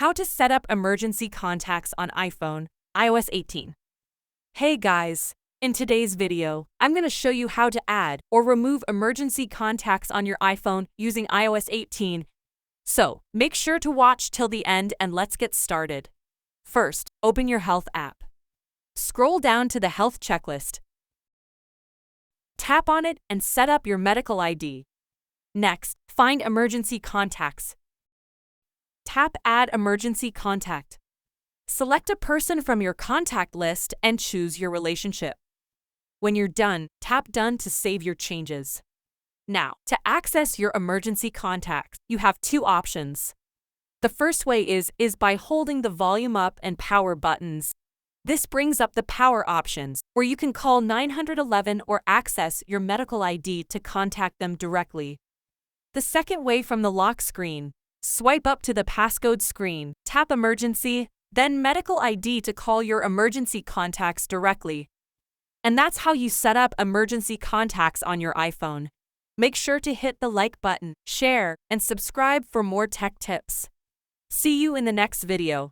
How to set up emergency contacts on iPhone, iOS 18. Hey guys, in today's video, I'm going to show you how to add or remove emergency contacts on your iPhone using iOS 18. So, make sure to watch till the end and let's get started. First, open your Health app. Scroll down to the Health checklist. Tap on it and set up your medical ID. Next, find Emergency Contacts. Tap Add Emergency Contact. Select a person from your contact list and choose your relationship. When you're done, tap Done to save your changes. Now, to access your emergency contacts, you have two options. The first way is by holding the volume up and power buttons. This brings up the power options, where you can call 911 or access your medical ID to contact them directly. The second way from the lock screen. Swipe up to the passcode screen, tap Emergency, then Medical ID to call your emergency contacts directly. And that's how you set up emergency contacts on your iPhone. Make sure to hit the like button, share, and subscribe for more tech tips. See you in the next video.